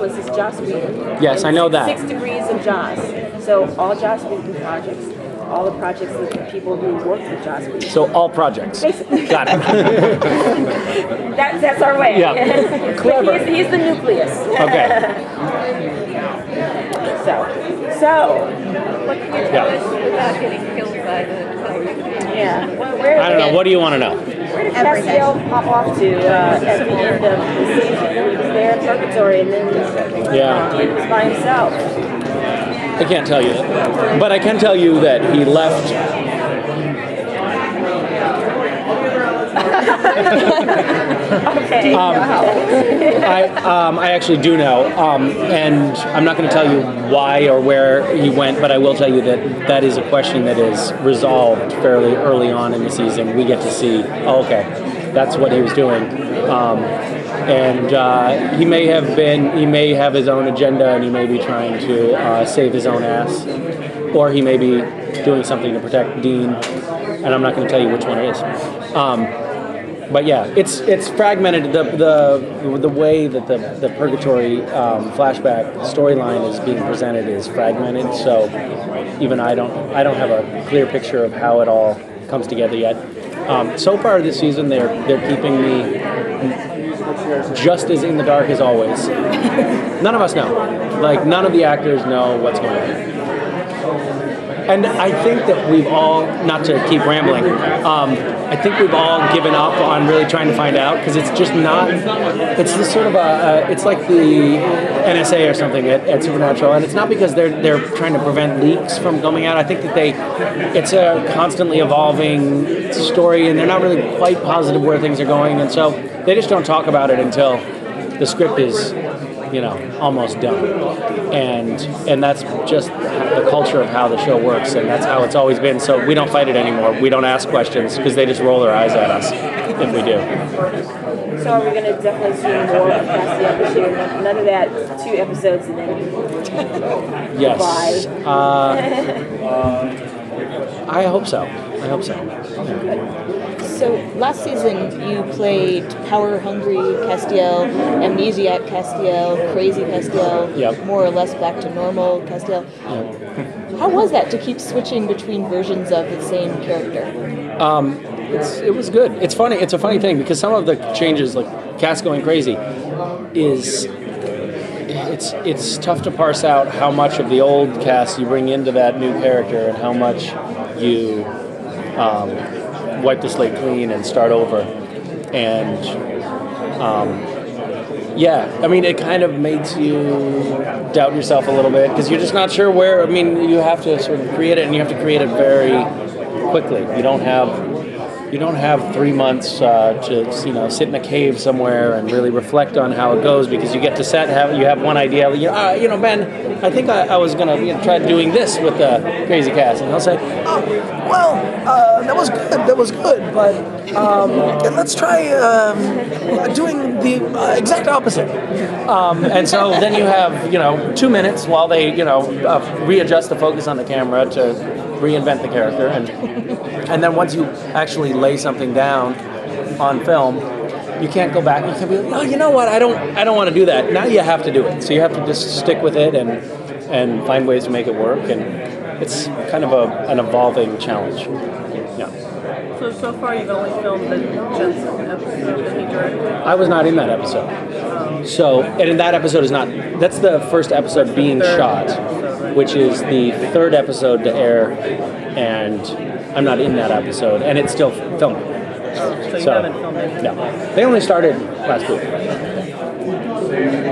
This is Joss Whedon. Yes, I know that. 6 Degrees of Joss. So all Joss Whedon projects, all the projects of the people who worked with Joss Whedon. So all projects. Basically. Got it. That's our way. Yeah. Clever. But he's the nucleus. Okay. So. What can you tell us without getting killed by the Yeah. Where I don't know. What do you want to know? Where did Castiel pop off to at the end of the season? He was there in Purgatory, and then he was by himself. I can't tell you that. But I can tell you that he left. Okay. I actually do know, and I'm not going to tell you why or where he went, but I will tell you that that is a question that is resolved fairly early on in the season. We get to see, that's what he was doing, and he may have his own agenda, and he may be trying to save his own ass, or he may be doing something to protect Dean, and I'm not going to tell you which one it is. But yeah, it's fragmented. The way that the Purgatory flashback storyline is being presented is fragmented. So even I don't have a clear picture of how it all comes together yet. So far this season, they're keeping me just as in the dark as always. None of us know. Like none of the actors know what's going on. And I think that we've all, not to keep rambling, I think we've all given up on really trying to find out because it's just not, it's this sort of it's like the NSA or something at Supernatural, and it's not because they're trying to prevent leaks from coming out. I think that it's a constantly evolving story, and they're not really quite positive where things are going, and so they just don't talk about it until the script is, almost done. And that's just the culture of how the show works, and that's how it's always been. So we don't fight it anymore. We don't ask questions because they just roll their eyes at us if we do. So are we going to definitely see more of Castiel this year? None of that 2 episodes and then Yes. Bye. I hope so. So last season you played power-hungry Castiel, amnesiac Castiel, crazy Castiel, more or less back to normal Castiel. How was that to keep switching between versions of the same character? It was good. It's funny. It's a funny thing because some of the changes, like Cass going crazy, it's tough to parse out how much of the old Cass you bring into that new character and how much you wipe the slate clean and start over. And it kind of makes you doubt yourself a little bit because you're just not sure where. You have to sort of create it, and you have to create it very quickly. You don't have 3 months to sit in a cave somewhere and really reflect on how it goes because you get to set. You have one idea. Ben, I think I was gonna try doing this with the crazy Cass, and he'll say, that was good, but let's try doing the exact opposite. And so then you have 2 minutes while they readjust the focus on the camera to reinvent the character, and then once you actually lay something down on film, you can't go back. You can't be like, you know what? I don't want to do that. Now you have to do it. So you have to just stick with it and find ways to make it work. And it's kind of an evolving challenge. Yeah. So far you've only filmed the Jensen episode that he directed? I was not in that episode. And in that episode that's the first episode being shot, which is the 3rd episode to air, and I'm not in that episode, and it's still filming. So you haven't filmed anything? No. They only started last week.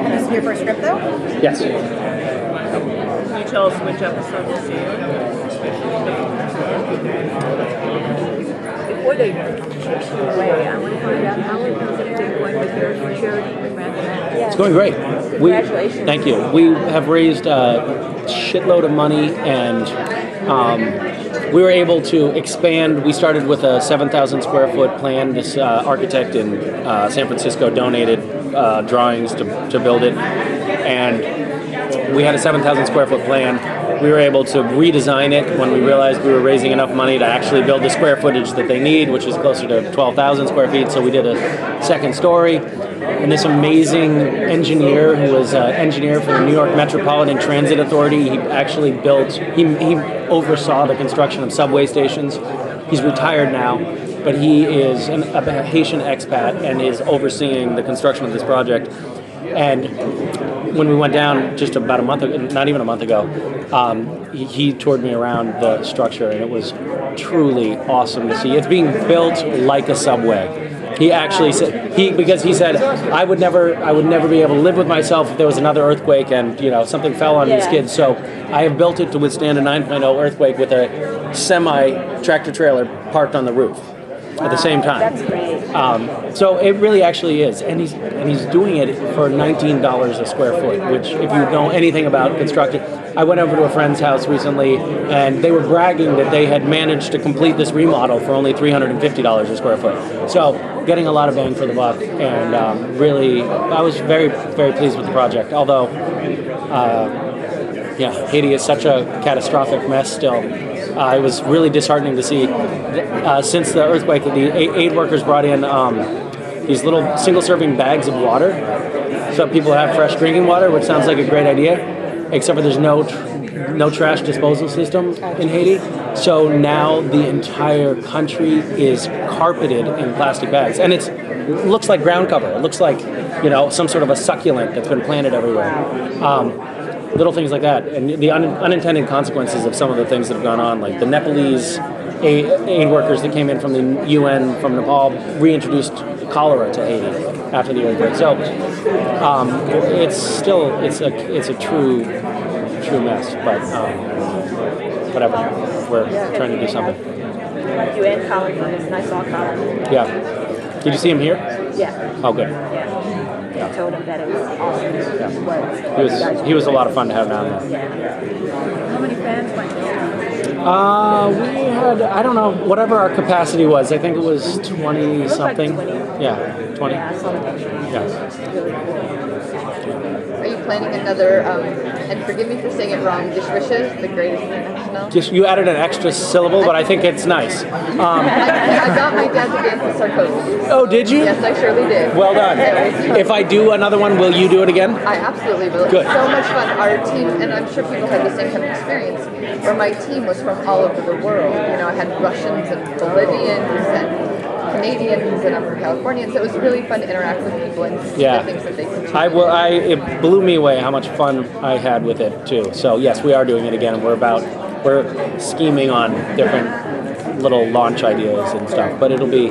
This is your first script, though? Yes. Can you tell us which episode we'll see? Before they take you away, I want to find out how is everything going with your charity grant? It's going great. Congratulations. Thank you. We have raised a shitload of money, and we were able to expand. We started with a 7,000 square foot plan. This architect in San Francisco donated drawings to build it, and we had a 7,000 square foot plan. We were able to redesign it when we realized we were raising enough money to actually build the square footage that they need, which is closer to 12,000 square feet. So we did a second story. And this amazing engineer who was an engineer for the New York Metropolitan Transit Authority, he actually built, he oversaw the construction of subway stations. He's retired now, but he is a Haitian expat and is overseeing the construction of this project. And when we went down just about a month ago, not even a month ago, he toured me around the structure, and it was truly awesome to see. It's being built like a subway. He actually said because he said I would never be able to live with myself if there was another earthquake and something fell on these kids. So I have built it to withstand a 9.0 earthquake with a semi tractor trailer parked on the roof at the same time. That's great. So it really actually is, and he's doing it for $19 a square foot. Which, if you know anything about construction, I went over to a friend's house recently, and they were bragging that they had managed to complete this remodel for only $350 a square foot. So getting a lot of bang for the buck, and really, I was very, very pleased with the project. Although, Haiti is such a catastrophic mess still. It was really disheartening to see, since the earthquake, the aid workers brought in these little single-serving bags of water so people have fresh drinking water, which sounds like a great idea, except for there's no trash disposal system in Haiti. So now the entire country is carpeted in plastic bags, and it looks like ground cover. It looks like some sort of a succulent that's been planted everywhere. Little things like that, and the unintended consequences of some of the things that have gone on, like the Nepalese aid workers that came in from the UN from Nepal reintroduced cholera to Haiti after the earthquake. So it's a true mess, but whatever. We're trying to do something. Like you and Colin, and I saw Colin. Yeah. Did you see him here? Yeah. Oh, good. I told him that it was awesome. Yeah. He was a lot of fun to have down there. How many fans went there? We had, I don't know, whatever our capacity was. I think it was 20 something. Like 20. Yeah, 20. Yeah, I saw the picture. Yeah. Really cool. Are you planning another, and forgive me for saying it wrong, Dishwishes, the greatest international? You added an extra syllable, but I think it's nice. I got my dad's against the sarcosis. Oh, did you? Yes, I surely did. Well done. If I do another one, will you do it again? I absolutely will. Good. It's so much fun. Our team, and I'm sure people had the same kind of experience, where my team was from all over the world. I had Russians and Bolivians and Canadians and I'm from California, and so it was really fun to interact with people and see the things that they can do. It blew me away how much fun I had with it too. So yes, we are doing it again. We're scheming on different little launch ideas and stuff, but it'll be.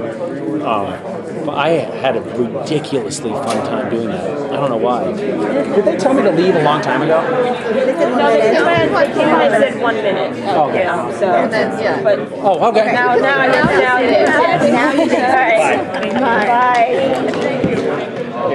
I had a ridiculously fun time doing that. I don't know why. Did they tell me to leave a long time ago? No, they said 1 minute. Oh, okay. And then, But Oh, okay. now you. All right. Bye.